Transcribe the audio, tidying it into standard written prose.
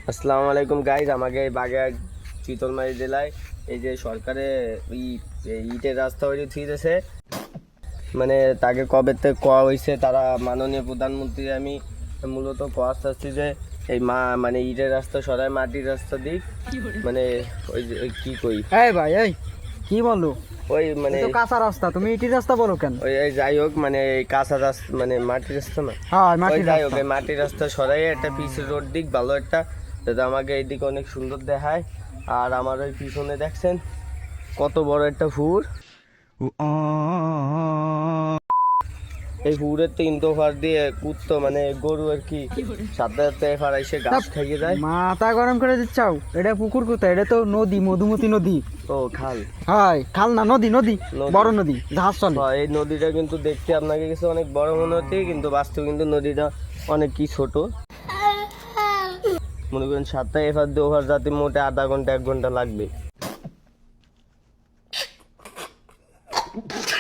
আসসালামু আলাইকুম গাইজ। আমাকে এই বাগেরহাট চিতলমারি জেলায় এই যে সরকারে ইটের রাস্তা তৈরি থুইতেছে, মানে তাকে কবে থেকে কোয়া হয়েছে, তারা মাননীয় প্রধানমন্ত্রী আমি মূলত কোয়া চাচ্ছি যে এই মানে ইটের রাস্তা সরাই মাটির রাস্তা দিক, মানে ওই যে ওই কি কই এই ভাই এই কি বলো? ওই মানে তো কাঁচা রাস্তা, তুমি ইটের রাস্তা বলো কেন? ওই এই যাই হোক, মানে এই কাঁচা রাস্তা মানে মাটির রাস্তা না, হ্যাঁ ওই মাটির যাই হোক রাস্তা। এই মাটির রাস্তা সরাই একটা পিসের রোড দিক ভালো একটা, যাতে আমাকে এইদিকে অনেক সুন্দর দেখায়। আর আমার ওই পিছনে দেখছেন কত বড় একটা ফুর, এই ফুরের 3 দোফার দিয়ে কুত্তো মানে গরু আর কি সাথে সাথে এফার এসে গাছ খেয়ে যায়। মাথা গরম করে দিচ্ছাও, এটা পুকুর কোথায়? এটা তো নদী, মধুমতি নদী। ও খাল, হয় খাল না নদী, নদী নদী। বড় নদী, জাহাজ চলে। হ্যাঁ, এই নদীটা কিন্তু দেখতে আপনাকে কিছু অনেক বড় মনে হচ্ছে, কিন্তু বাস্তবে কিন্তু নদীটা অনেক কি ছোট। মনে করেন 7টা এফার দিয়ে ওভার যাতে মোটে আধা ঘন্টা 1 ঘন্টা লাগবে।